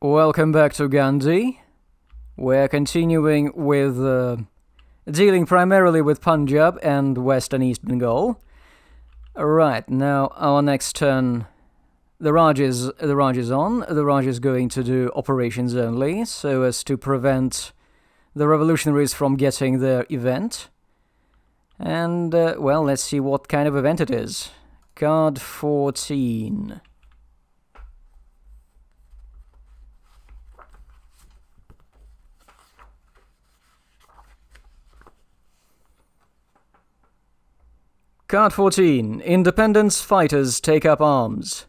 Welcome back to Gandhi. We're continuing with dealing primarily with Punjab and West and East Bengal. Right, now our next turn, the Raj is on. The Raj is going to do operations only, so as to prevent the revolutionaries from getting their event. And, well, let's see what kind of event it is. Card 14. Card 14. Independence fighters take up arms.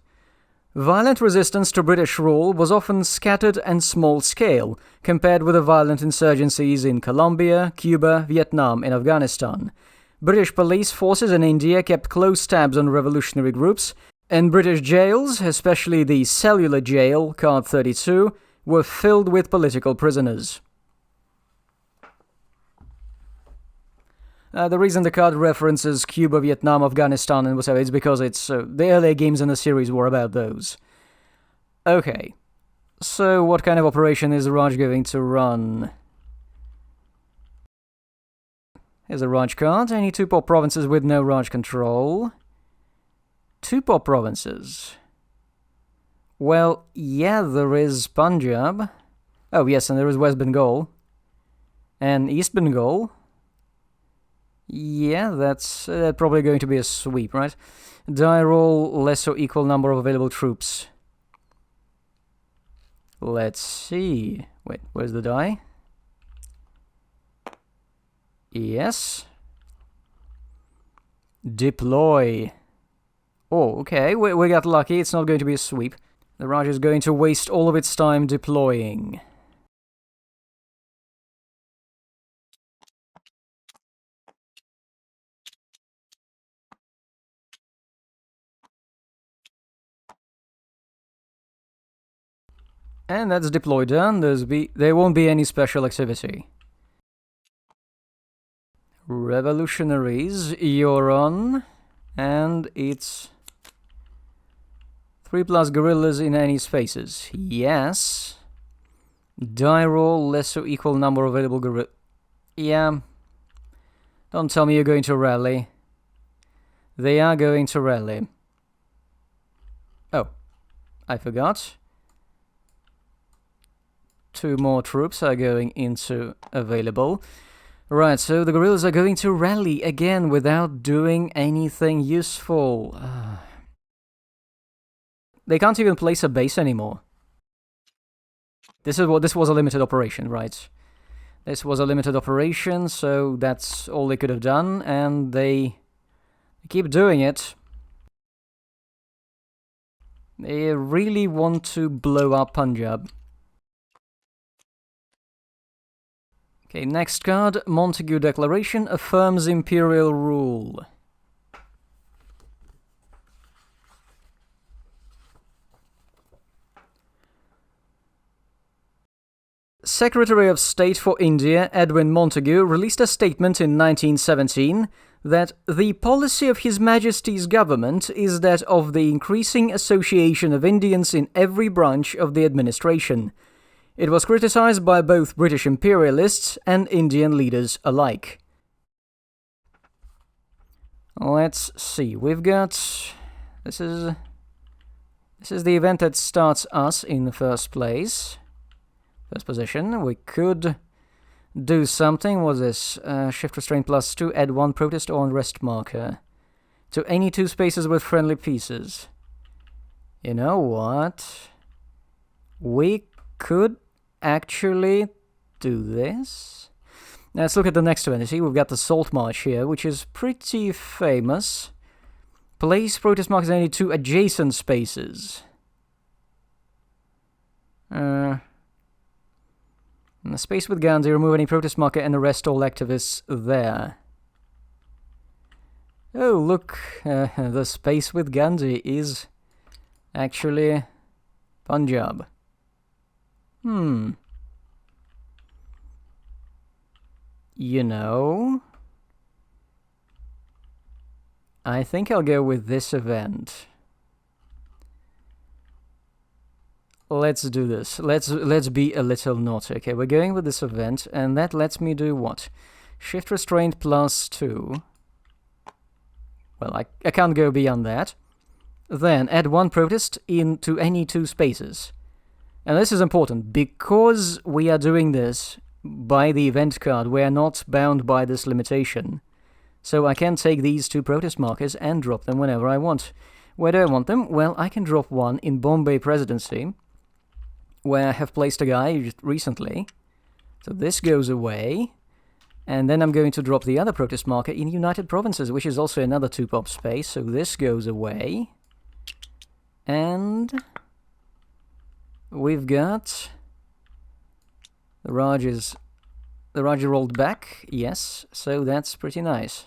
Violent resistance to British rule was often scattered and small-scale, compared with the violent insurgencies in Colombia, Cuba, Vietnam, and Afghanistan. British police forces in India kept close tabs on revolutionary groups, and British jails, especially the cellular jail, card 32, were filled with political prisoners. The reason the card references Cuba, Vietnam, Afghanistan, and whatever is because it's the earlier games in the series were about those. Okay, so what kind of operation is Raj going to run? Here's a Raj card. Any two pop provinces with no Raj control. Two pop provinces. Well, yeah, there is Punjab. Oh, yes, and there is West Bengal. And East Bengal. Yeah, that's probably going to be a sweep, right? Die roll, less or equal number of available troops. Let's see. Wait, where's the die? Yes. Deploy. Oh, okay, we got lucky. It's not going to be a sweep. The Raj is going to waste all of its time deploying. And that's deploy done. There won't be any special activity. Revolutionaries, you're on. And it's 3+ guerrillas in any spaces. Yes. Die roll, less or equal number of available guerrillas. Yeah. Don't tell me you're going to rally. They are going to rally. Oh, I forgot. 2 more troops are going into available. Right, so the guerrillas are going to rally again without doing anything useful. They can't even place a base anymore. This was a limited operation, right? This was a limited operation, so that's all they could have done, and they keep doing it. They really want to blow up Punjab. Okay, next card, Montague Declaration affirms imperial rule. Secretary of State for India Edwin Montagu released a statement in 1917 that the policy of His Majesty's government is that of the increasing association of Indians in every branch of the administration. It was criticized by both British imperialists and Indian leaders alike. Let's see, we've got... This is the event that starts us in the first place. First position. We could do something. What's this? Shift restraint +2, add 1 protest or unrest marker to any 2 spaces with friendly pieces. You know what? We could actually do this. Now let's look at the next event. You see, we've got the Salt March here, which is pretty famous. Place protest markers in any 2 adjacent spaces. In the space with Gandhi, remove any protest marker and arrest all activists there. Oh, look, the space with Gandhi is actually Punjab. You know, I think I'll go with this event. let's do this. Let's be a little naughty. Okay, we're going with this event, and that lets me do what? Shift restraint +2. Well, I can't go beyond that. Then add 1 protest into any 2 spaces. And this is important, because we are doing this by the event card, we are not bound by this limitation. So I can take these 2 protest markers and drop them whenever I want. Where do I want them? Well, I can drop one in Bombay Presidency, where I have placed a guy recently. So this goes away. And then I'm going to drop the other protest marker in United Provinces, which is also another 2-pop space. So this goes away. And we've got the Raj rolled back, yes, so that's pretty nice.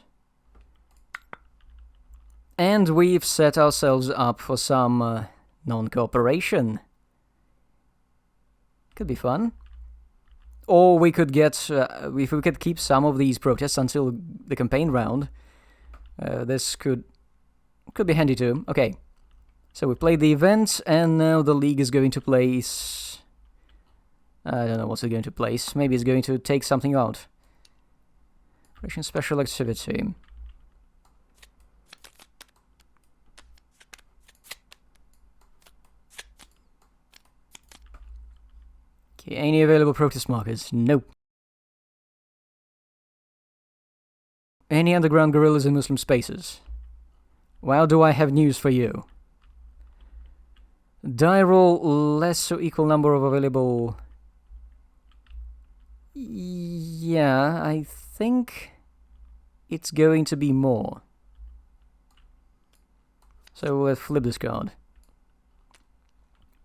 And we've set ourselves up for some non-cooperation. Could be fun. Or we could get, if we could keep some of these protests until the campaign round, this could be handy too. Okay. So we played the event, and now the league is going to place... I don't know what's it going to place. Maybe it's going to take something out. Operation Special Activity. Okay, any available protest markers? Nope. Any underground guerrillas in Muslim spaces? Well, do I have news for you? Die roll less or equal number of available... Yeah, I think it's going to be more. So let's flip this card.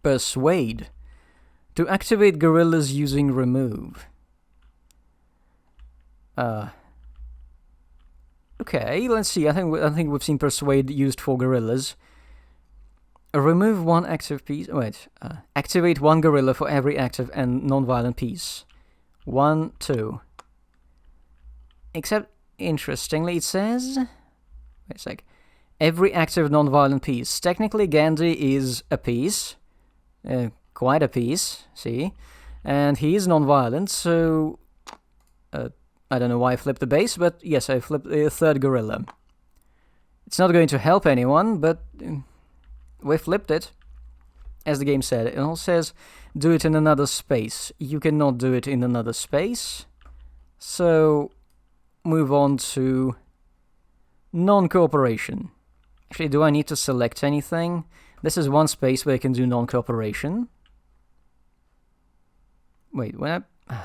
Persuade. To activate guerrillas using remove. Okay, let's see. I think we've seen persuade used for guerrillas. Remove 1 active piece. Wait. Activate 1 guerrilla for every active and non-violent piece. 1, 2. Except, interestingly, it says... Wait a sec. Every active non-violent piece. Technically, Gandhi is a piece. Quite a piece, see? And he is non-violent, so... I don't know why I flipped the base, but yes, I flipped the 3rd gorilla. It's not going to help anyone, but... we flipped it, as the game said. It also says, do it in another space. You cannot do it in another space. So, move on to non-cooperation. Actually, do I need to select anything? This is 1 space where I can do non-cooperation. Wait, when I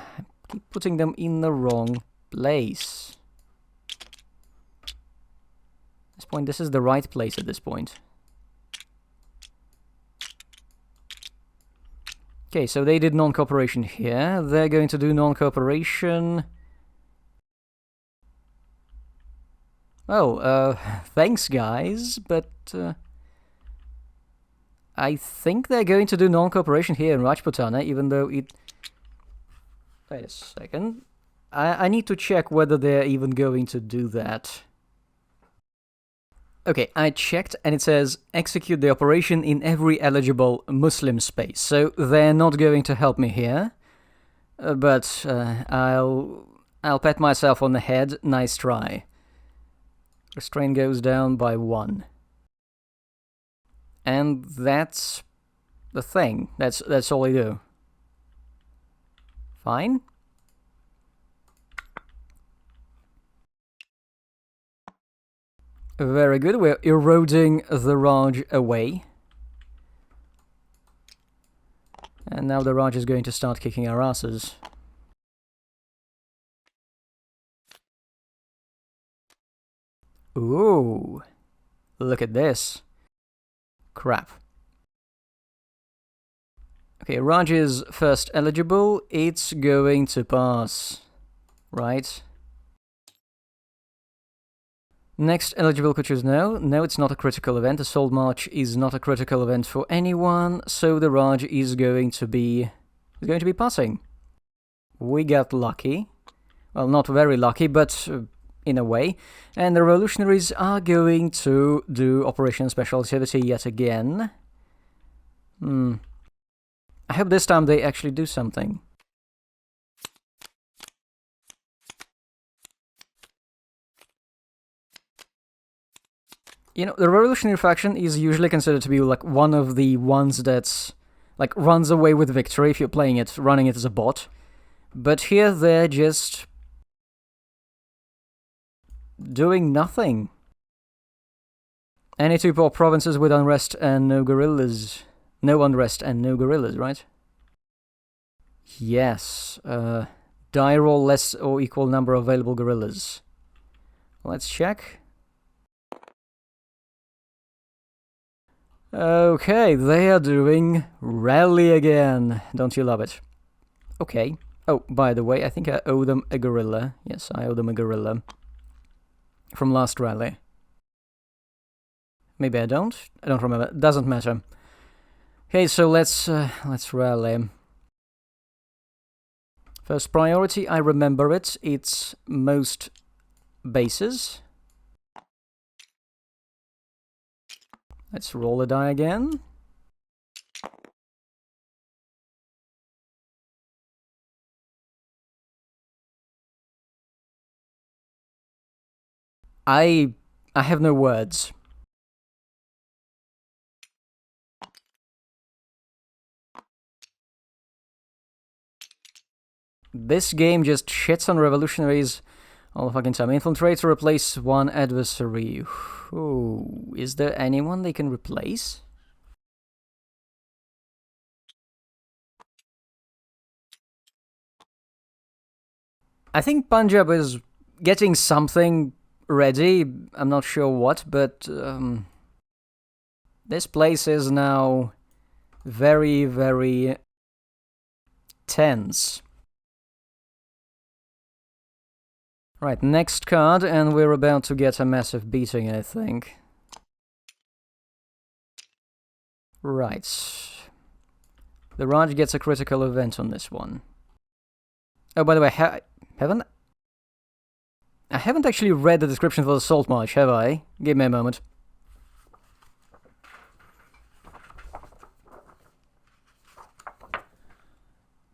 keep putting them in the wrong place. At this point, this is the right place at this point. Okay, so they did non-cooperation here. They're going to do non-cooperation... Oh, thanks guys, but... I think they're going to do non-cooperation here in Rajputana, even though it... Wait a second. I need to check whether they're even going to do that. Okay, I checked, and it says execute the operation in every eligible Muslim space. So they're not going to help me here, but I'll pat myself on the head. Nice try. Restraint goes down by 1, and that's the thing. That's all I do. Fine. Very good, we're eroding the Raj away. And now the Raj is going to start kicking our asses. Ooh, look at this. Crap. Okay, Raj is first eligible, it's going to pass. Right? Next eligible could choose no. No, it's not a critical event. Assault March is not a critical event for anyone, so the Raj is going to be passing. We got lucky. Well, not very lucky, but in a way. And the revolutionaries are going to do Operation Special Activity yet again. hope this time they actually do something. You know, the revolutionary faction is usually considered to be like one of the ones that's like runs away with victory if you're playing it, running it as a bot. But here they're just doing nothing. Any two poor provinces with unrest and no guerrillas. No unrest and no guerrillas, right? Yes. Dire or less or equal number of available guerrillas. Let's check. Okay, they are doing rally again. Don't you love it? Okay. Oh, by the way, I think I owe them a gorilla. Yes, I owe them a gorilla. From last rally. Maybe I don't? I don't remember. Doesn't matter. Okay, so let's rally. First priority, I remember it. It's most bases. Let's roll a die again. I have no words. This game just shits on revolutionaries all the fucking time. Infiltrate to replace one adversary. Ooh, is there anyone they can replace? I think Punjab is getting something ready. I'm not sure what, but this place is now very, very tense. Right, next card, and we're about to get a massive beating, I think. Right. The Raj gets a critical event on this one. Oh, by the way, I haven't actually read the description for the Salt March, have I? Give me a moment.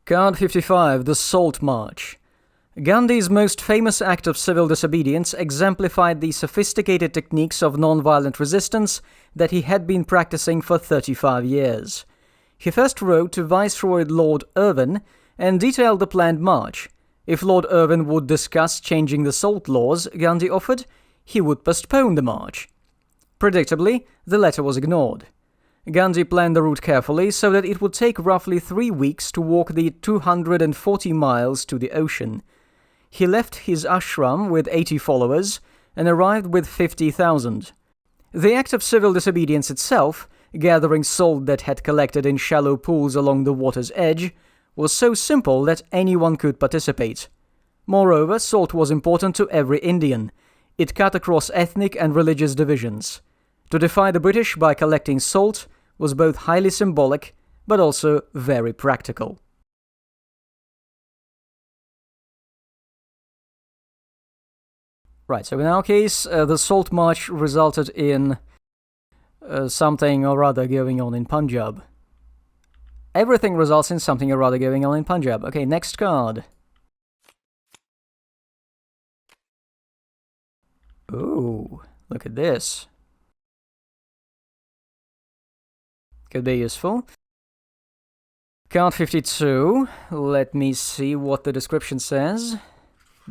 Card 55, the Salt March. Gandhi's most famous act of civil disobedience exemplified the sophisticated techniques of non-violent resistance that he had been practicing for 35 years. He first wrote to Viceroy Lord Irvine and detailed the planned march. If Lord Irvine would discuss changing the salt laws, Gandhi offered, he would postpone the march. Predictably, the letter was ignored. Gandhi planned the route carefully so that it would take roughly 3 weeks to walk the 240 miles to the ocean. He left his ashram with 80 followers and arrived with 50,000. The act of civil disobedience itself, gathering salt that had collected in shallow pools along the water's edge, was so simple that anyone could participate. Moreover, salt was important to every Indian. It cut across ethnic and religious divisions. To defy the British by collecting salt was both highly symbolic but also very practical. Right, so in our case, the Salt March resulted in something or other going on in Punjab. Everything results in something or other going on in Punjab. Okay, next card. Ooh, look at this. Could be useful. Card 52. Let me see what the description says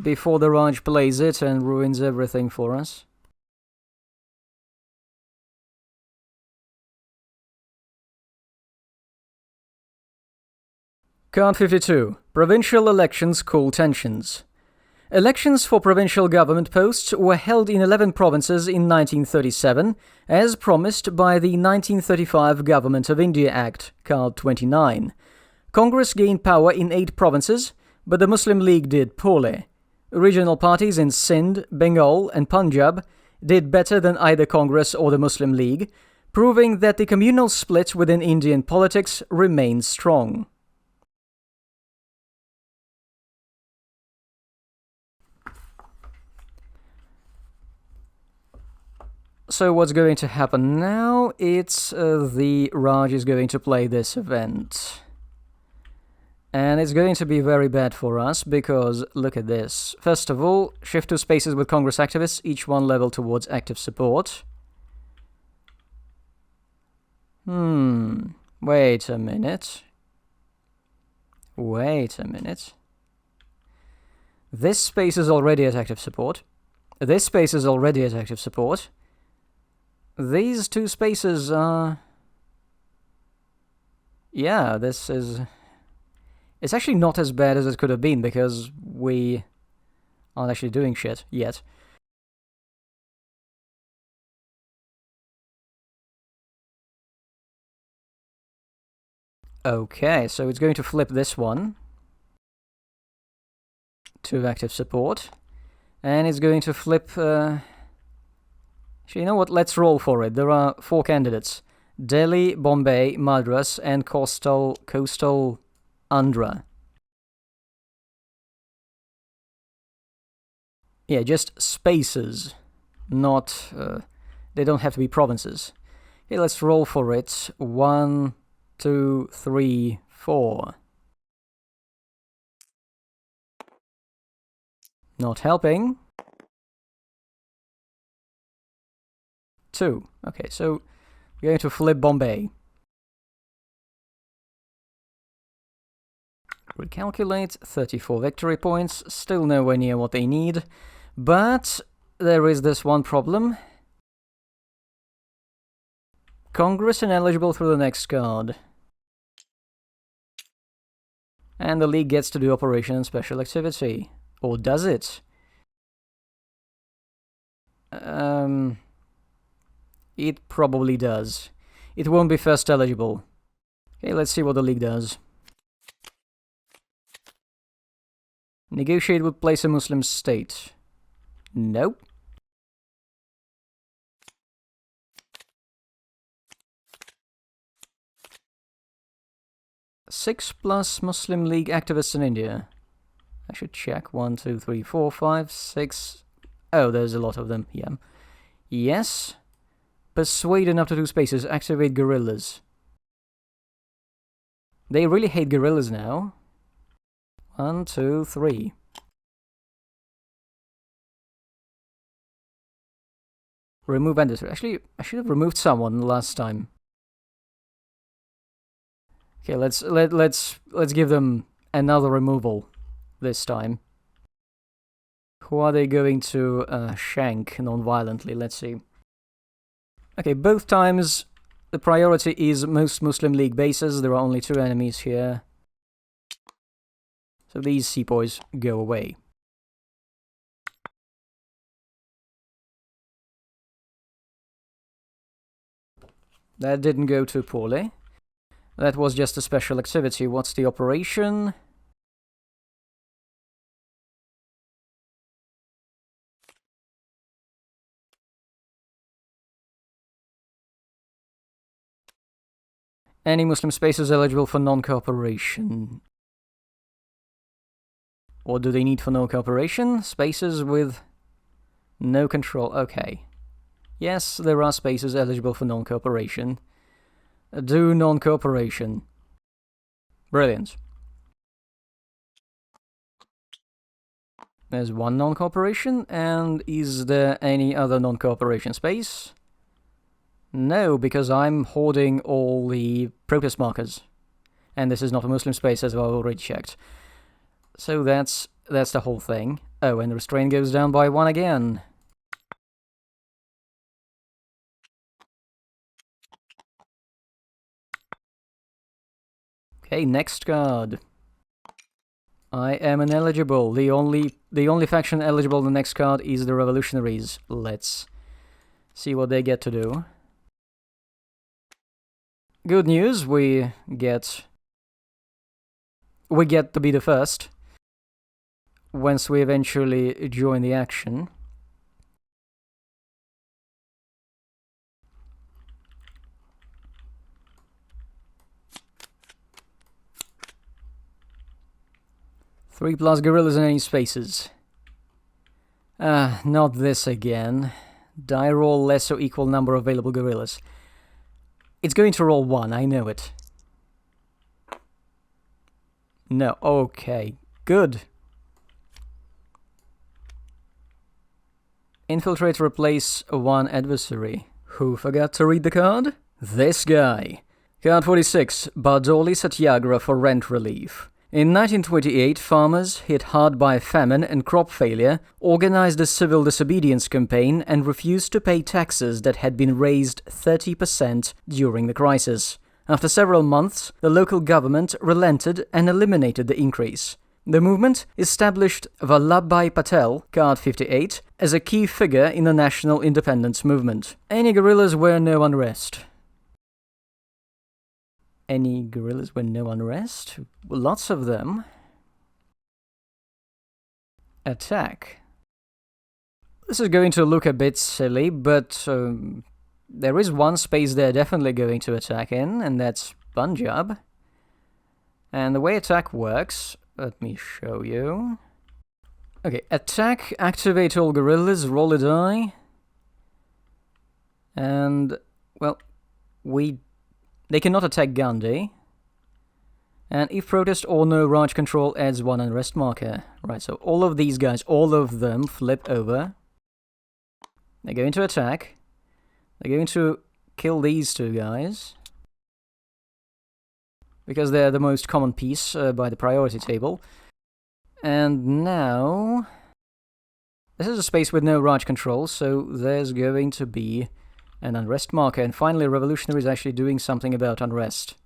before the Raj plays it and ruins everything for us. Card 52. Provincial elections cool tensions. Elections for provincial government posts were held in 11 provinces in 1937, as promised by the 1935 Government of India Act, Card 29. Congress gained power in 8 provinces, but the Muslim League did poorly. Regional parties in Sindh, Bengal, and Punjab did better than either Congress or the Muslim League, proving that the communal split within Indian politics remains strong. So what's going to happen now? It's the Raj is going to play this event. And it's going to be very bad for us, because look at this. First of all, shift 2 spaces with Congress activists, each one level towards active support. Wait a minute. Wait a minute. This space is already at active support. This space is already at active support. These 2 spaces are... Yeah, this is... It's actually not as bad as it could have been, because we aren't actually doing shit yet. Okay, so it's going to flip this one to active support. And it's going to flip... Actually, you know what? Let's roll for it. There are 4 candidates. Delhi, Bombay, Madras, and Coastal Andhra. Yeah, just spaces, not... they don't have to be provinces. Okay, let's roll for it. 1, 2, 3, 4. Not helping. 2. Okay, so we're going to flip Bombay. Recalculate, 34 victory points, still nowhere near what they need, but there is this one problem. Congress ineligible through the next card. And the League gets to do Operation and Special Activity. Or does it? It probably does. It won't be first eligible. Okay, let's see what the League does. Negotiate with place a Muslim state. Nope. Six plus Muslim League activists in India. I should check. 1, 2, 3, 4, 5, 6. Oh, there's a lot of them. Yeah. Yes. Persuade in up to 2 spaces. Activate guerrillas. They really hate guerrillas now. 1, 2, 3. Remove banditry. Actually, I should have removed someone last time. Okay, let's give them another removal this time. Who are they going to shank non-violently? Let's see. Okay, both times the priority is most Muslim League bases. There are only 2 enemies here. So these sepoys go away. That didn't go too poorly. That was just a special activity. What's the operation? Any Muslim spaces eligible for non-cooperation. What do they need for non-cooperation? Spaces with no control. Okay. Yes, there are spaces eligible for non-cooperation. Do non-cooperation. Brilliant. There's 1 non-cooperation, and is there any other non-cooperation space? No, because I'm hoarding all the protest markers. And this is not a Muslim space, as I've already checked. So that's the whole thing. Oh, and the restraint goes down by 1 again. Okay, next card. I am ineligible. The only faction eligible on the next card is the Revolutionaries. Let's see what they get to do. Good news, we get to be the first once we eventually join the action. Three plus guerrillas in any spaces. Not this again. Die roll less or equal number of available guerrillas. It's going to roll 1, I know it. No, okay, good. Infiltrate, replace one adversary. Who forgot to read the card? This guy. Card 46, Bardoli Satyagraha for rent relief. In 1928, farmers, hit hard by famine and crop failure, organized a civil disobedience campaign and refused to pay taxes that had been raised 30% during the crisis. After several months, the local government relented and eliminated the increase. The movement established Vallabhbhai Patel, card 58, as a key figure in the national independence movement. Any guerrillas were no unrest. Any guerrillas were no unrest? Lots of them. Attack. This is going to look a bit silly, but there is one space they're definitely going to attack in, and that's Punjab. And the way attack works, let me show you. Okay, attack, activate all guerrillas, roll a die. And, well, they cannot attack Gandhi. And if protest or no Raj control adds one unrest marker. Right, so all of these guys, all of them flip over. They're going to attack. They're going to kill these two guys. Because they're the most common piece by the priority table. And now... this is a space with no Raj control, so there's going to be an unrest marker. And finally, Revolutionary is actually doing something about unrest.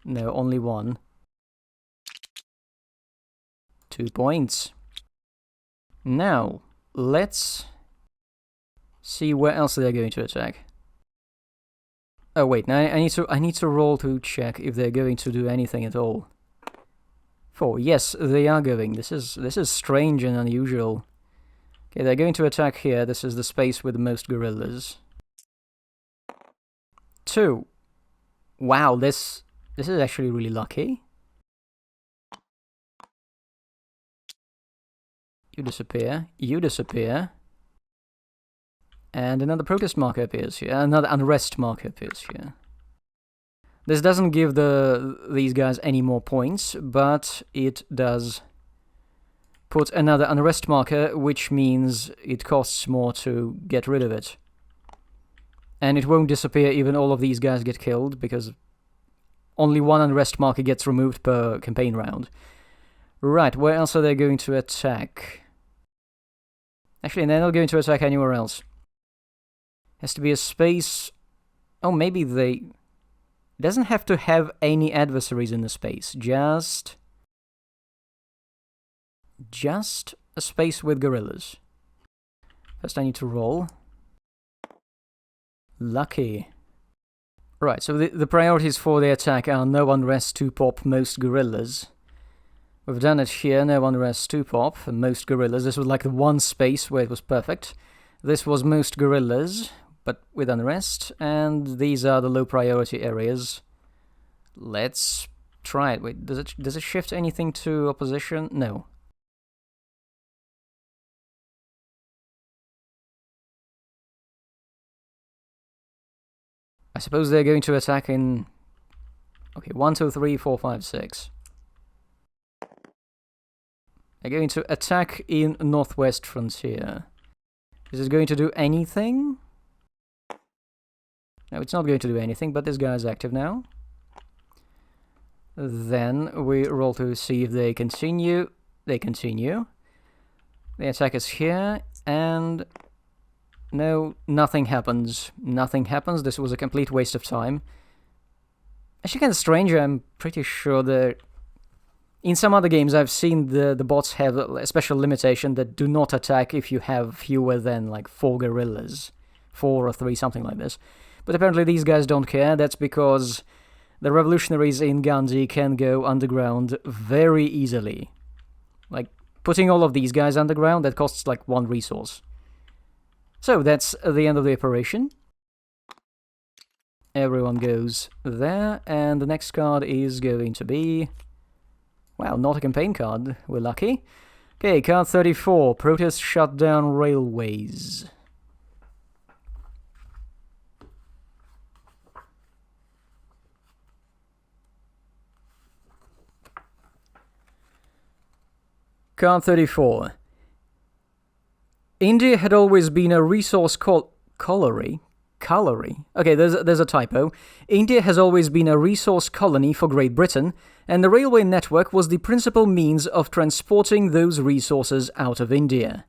No, only one. 2 points. Now, let's see where else they're going to attack. Oh wait, now I need to roll to check if they're going to do anything at all. 4. Yes, they are going. This is strange and unusual. Okay, they're going to attack here. This is the space with the most guerrillas. 2. Wow, this is actually really lucky. You disappear. You disappear. And another protest marker appears here. Another unrest marker appears here. This doesn't give these guys any more points, but it does put another unrest marker, which means it costs more to get rid of it. And it won't disappear even all of these guys get killed, because only one unrest marker gets removed per campaign round. Right, where else are they going to attack? Actually, they're not going to attack anywhere else. Has to be a space... oh, maybe they... doesn't have to have any adversaries in the space. Just a space with guerrillas. First I need to roll. Lucky. Right, so the priorities for the attack are no unrest, 2 pop, most guerrillas. We've done it here, no unrest, 2 pop, most guerrillas. This was like the one space where it was perfect. This was most guerrillas, but with unrest, and these are the low priority areas. Let's try it. Wait, does it shift anything to opposition? No. I suppose they're going to attack in... okay, 1, 2, 3, 4, 5, 6. They're going to attack in northwest frontier. Is it going to do anything? No, it's not going to do anything, but this guy is active now. Then we roll to see if they continue. They continue. The attack is here, and... no, nothing happens. Nothing happens. This was a complete waste of time. Actually, kind of strange. I'm pretty sure that... in some other games, I've seen the bots have a special limitation that do not attack if you have fewer than, like, 4 guerrillas. 4 or 3, something like this. But apparently these guys don't care. That's because the revolutionaries in Gandhi can go underground very easily. Like, putting all of these guys underground, that costs, like, 1 resource. So, that's the end of the operation. Everyone goes there, and the next card is going to be... wow, not a campaign card. We're lucky. Okay, card 34. Protest shut down railways. Card 34. India had always been a resource colony. Okay, there's a typo. India has always been a resource colony for Great Britain, and the railway network was the principal means of transporting those resources out of India.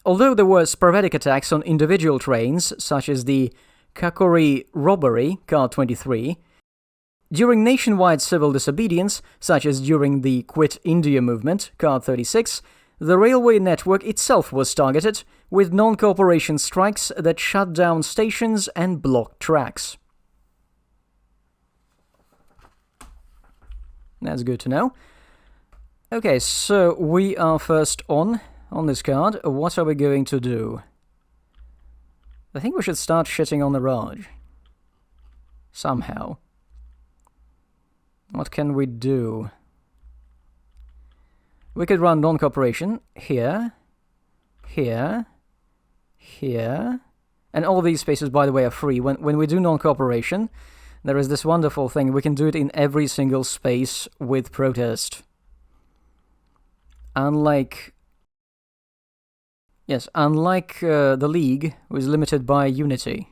Although there were sporadic attacks on individual trains, such as the Kakori robbery, Card 23, during nationwide civil disobedience, such as during the Quit India movement, Card 36, the railway network itself was targeted, with non-cooperation strikes that shut down stations and blocked tracks. That's good to know. Okay, so we are first on this card. What are we going to do? I think we should start shitting on the Raj. Somehow. What can we do? We could run non-cooperation here, here, here, and all these spaces, by the way, are free. When we do non-cooperation, there is this wonderful thing. We can do it in every single space with protest. Unlike the League, who is limited by unity.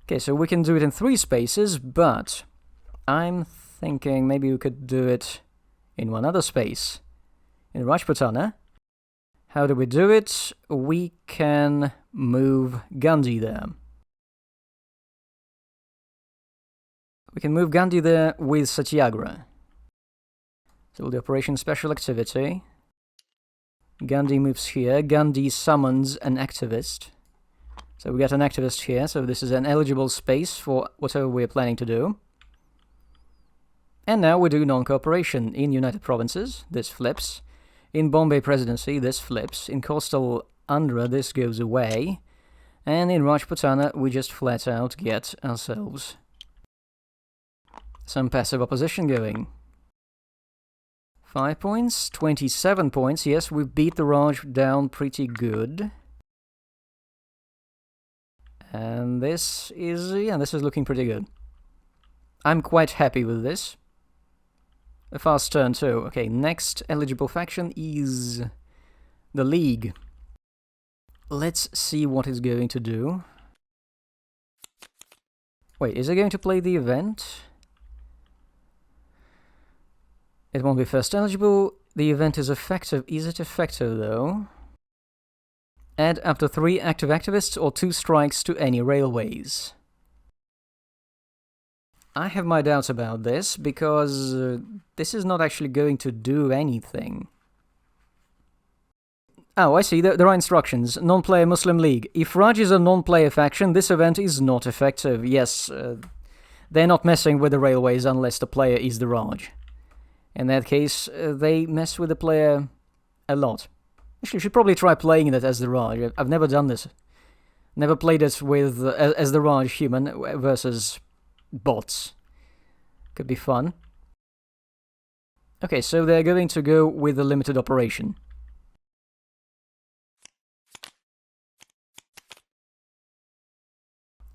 Okay, so we can do it in 3 spaces, but I'm thinking maybe we could do it in one other space. In Rajputana. How do we do it? We can move Gandhi there. We can move Gandhi there with Satyagraha. So the Operation Special Activity. Gandhi moves here. Gandhi summons an activist. So we got an activist here, so this is an eligible space for whatever we're planning to do. And now we do non-cooperation. In United Provinces, this flips. In Bombay Presidency, this flips. In Coastal Andhra, this goes away. And in Rajputana, we just flat out get ourselves some passive opposition going. 5 points, 27 points. Yes, we beat the Raj down pretty good. And this is looking pretty good. I'm quite happy with this. A fast turn too. Okay, next eligible faction is the League. Let's see what it's going to do. Wait, is it going to play the event? It won't be first eligible. The event is effective. Is it effective though? Add up to 3 active activists or 2 strikes to any railways. I have my doubts about this, because this is not actually going to do anything. Oh, I see, there are instructions. Non-player Muslim League. If Raj is a non-player faction, this event is not effective. Yes, they're not messing with the railways unless the player is the Raj. In that case, they mess with the player a lot. Actually, you should probably try playing it as the Raj. I've never done this. Never played it with as the Raj human versus bots. Could be fun. Okay, so they're going to go with a limited operation.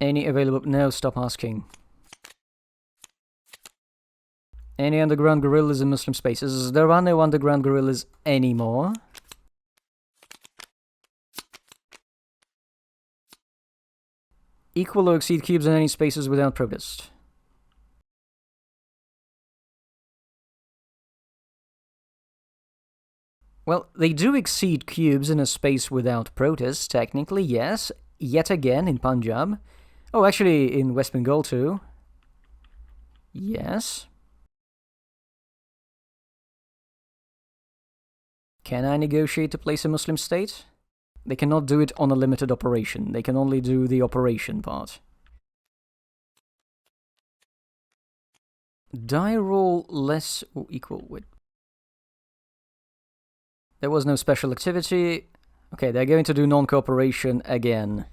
Any available... No, stop asking. Any underground guerrillas in Muslim spaces? There are no underground guerrillas anymore. Equal or exceed cubes in any spaces without protest. Well, they do exceed cubes in a space without protest, technically, yes. Yet again in Punjab. Oh, actually in West Bengal too. Yes. Can I negotiate to place a Muslim state? They cannot do it on a limited operation. They can only do the operation part. Die roll less or equal with... There was no special activity. Okay, they're going to do non-cooperation again.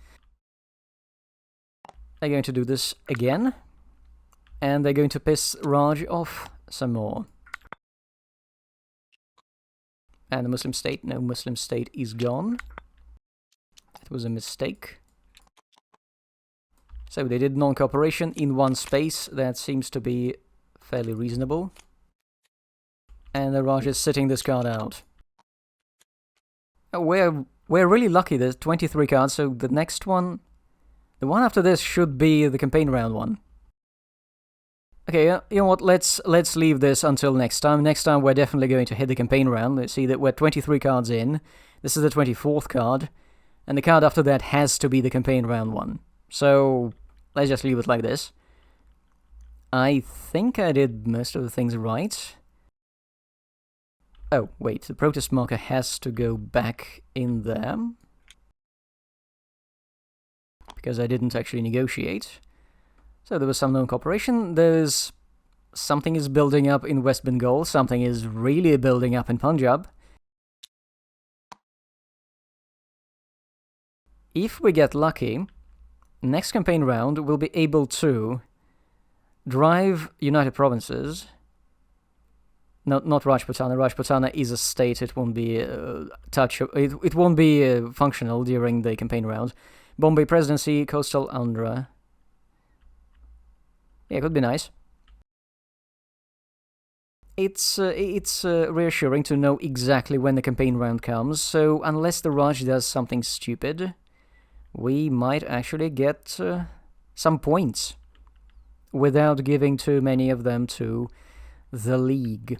They're going to do this again. And they're going to piss Raj off some more. And the Muslim state, no Muslim state is gone. It was a mistake. So they did non-cooperation in one space. That seems to be fairly reasonable. And the Raj is sitting this card out. We're really lucky, there's 23 cards, so the next one... The one after this should be the campaign round one. Okay, you know what, let's leave this until next time. Next time we're definitely going to hit the campaign round. Let's see that we're 23 cards in. This is the 24th card. And the card after that has to be the campaign round one. So, let's just leave it like this. I think I did most of the things right. Oh, wait, the protest marker has to go back in there. Because I didn't actually negotiate. So there was some non-cooperation. There's... Something is building up in West Bengal. Something is really building up in Punjab. If we get lucky, next campaign round we'll be able to drive United Provinces. No, not Rajputana. Rajputana is a state. It won't be it won't be functional during the campaign round. Bombay Presidency, Coastal Andhra. Yeah, it could be nice. It's reassuring to know exactly when the campaign round comes. So unless the Raj does something stupid, we might actually get some points without giving too many of them to the League.